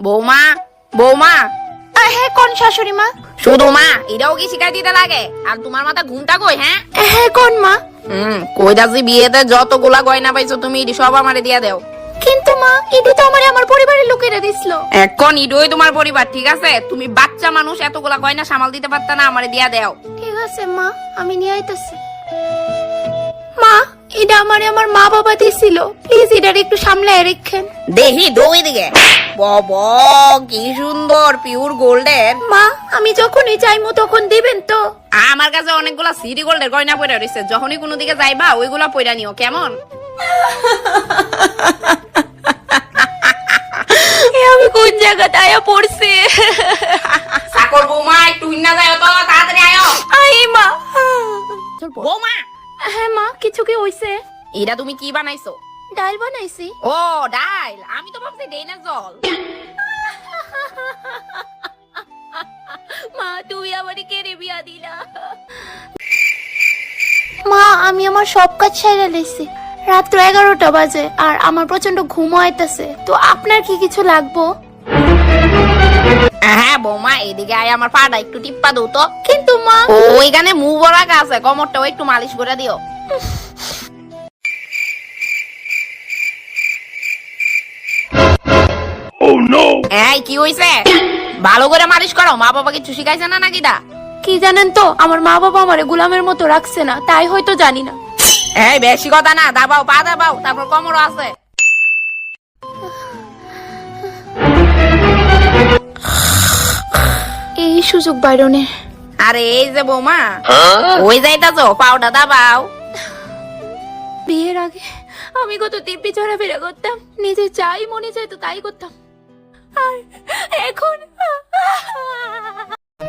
বৌমা বৌমা হ্যাঁ কোন শাশুড়ি মা? শুধু মা এটাও কি শিখাই দিতে লাগে? আর তোমার মাথা ঘুমটা কই? হ্যাঁ হ্যাঁ কোন মা? কই দাসি বিয়েতে যতগুলা গয়না পাইছো তুমি এটি সব আমারে দিয়া দাও। কিন্তু মা এটি তো আমার পরিবারের লোকেরা দিছিল। এখন ইডোই তোমার পরিবার, ঠিক আছে? তুমি বাচ্চা মানুষ, এতগুলা গয়না সামাল দিতে পারতা না? আমারে দিয়া দাও। ঠিক আছে মা, আমি নিয়ে আইতাছি। মা এটা আমার মা বাবা দিছিল, প্লিজ এটার একটু সামলায় রাখেন। দেখি দই দিকে বাবা কি সুন্দর পিওর গোল্ডের। মা আমি যখনই চাইমু তখন দিবেন তো? আমার কাছে অনেকগুলা সিটি গোল্ডের গয়না পড়ে রয়েছে, যখনই কোনো দিকে যাইবা ওইগুলা পয়রা নিও, কেমন? আমি কোন জায়গাতে আয়া পড়ছি? সাকর বৌমা একটু হিন্না যাও তো, তাড়াতাড়ি আয়ো। আই মা। বৌমা হ্যাঁ মা, কিছু কি হইছে? এটা তুমি কি বানাইছো? ডাল বানাইছি। ও ডাল, আমি তো ভাবছি ডেইনার জল। মা তুমি আমারে কেড়ে বিয়া দিলা। মা আমি আমার সব কাজ সেরে লইছি, রাত্র 11টা বাজে আর আমার প্রচন্ড ঘুম আইতাছে, তো আপনার কি কিছু লাগবো? হ্যাঁ বৌমা এদিকে আয়, আমার পাটা একটু টিপ্পা দাও তো। কিন্তু মা ওইখানে মুভ রাখা আছে, কোমরটাও একটু মালিশ করে দিও। এই কি হইছে? ভালো করে মালিশ করো, মা বাবা কিছু শিখাইছে না নাকি? দা কি জানেন তো, আমার মা বাবা আমারে গোলামের মতো রাখছে না, তাই হয়তো জানি না। এই বেশি কথা না, দাবাও পা দাবাও, তারপর কোমরও আছে। এই সুযোগ বাইরনে। আরে এই যে বৌমা ওই যাইতাছো, পাউডা দাবাও। বিয়ের আগে আমি কত দিব্যি চড়াফেরা করতাম, নিজে চাই মনে চাই তো তাই করতাম, আর এখন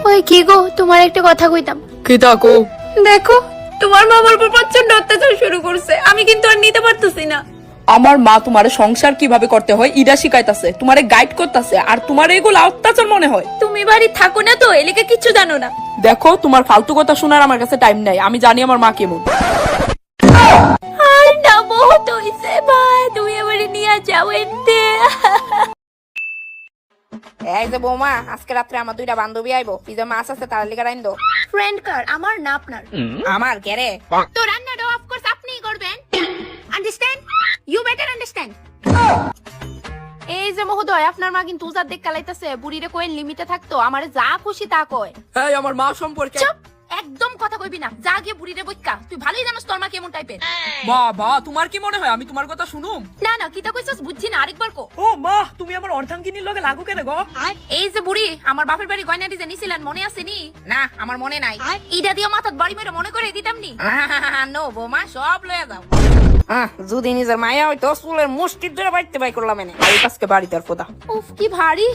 ওই কি গো, তোমার একটা কথা কইতাম। কি তাকো? দেখো তোমার মা আমার উপর প্রচন্ড অত্যাচার শুরু করছে, আমি কিন্তু আর নিতে পারতেছি না। আমার মা তোমারে সংসার কিভাবে করতে হয় ইডা শিখাইতাছে, তোমারে গাইড করতেছে, আর তোমার এগুলো অত্যাচার মনে হয়। তুমি বাড়ি থাকো না তো, এলাকা কিচ্ছু জানো না। দেখো তোমার ফালতু কথা শোনার আমার কাছে টাইম নাই, আমি জানি আমার মা কেমন। আর না বহুত হইছে ভাই, তুমি আমারে নিয়ে যাও এতে। এই যে বৌমা আজকে রাত্রে আমার দুইটা বান্ধবী আইবো, পিজা মাছ আছে তার লিগা রাইন দো। ফ্রেন্ড কার? আমার না আপনার। আমার কেরে? তো রান্নাটা অফ কোর্স আপনিই করবেন, আন্ডারস্ট্যান্ড? You better understand. এই যে মহোদয়, আপনার মা কিন্তু উজার দেখ কালাইতাছে, বুড়িরে কোয়েন লিমিটে থাকতো, আমারে যা খুশি তা কয়। এই আমার মা সম্পর্কে চুপ, একদম কথা কইবি না, যা গিয়ে বুড়িরে বইক্কা, তুই ভালোই জানোস তোর মা কেমন টাইপের। বাবা তোমার কি মনে হয় আমি তোমার কথা শুনুম? না না, কিতা কইছস বুঝছি না, আরেকবার কো। ও মা তুমি আমার অর্ধাঙ্গিনীর লগে লাগু কেন গো? এই যে বুড়ি, আমার বাপের বাড়ি গয়নাটি যে নিছিলেন মনে আছে নি? না আমার মনে নাই। ইডা দিয়ে মাথাত বাড়ি মেরে মনে করে দিতাম নি। নো বৌমা সব লয়ে যাও। যদি নিজের মায়া হইতো স্কুলের মুষ্টির ধরে বাড়িতে বাই করলাম এনে এই আজকে বাড়িতে আর ফোদা। উফ কি ভারী।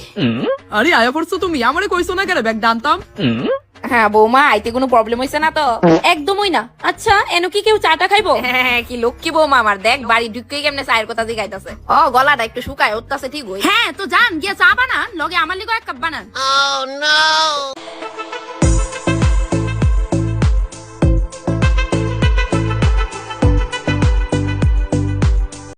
আরে আয়া পড়ছো তুমি, আমারে কইছো না কেন ব্যাগ ডানতাম? হ্যাঁ বৌমা আইতে কোনো প্রবলেম হইছে না তো? একদমই না। আচ্ছা এনো কি কেউ চাটা খাইবো? হ্যাঁ কি লক্ষ্মী বৌমা আমার, দেখ বাড়ি ঢুকে কেমনে চায়ের কথা জিগাইতাছে। ও গলাটা একটু শুকায় উঠতাছে ঠিক হই। হ্যাঁ তো যান গিয়া চা বানান, লগে আমার লিগো এক কাপ বানান।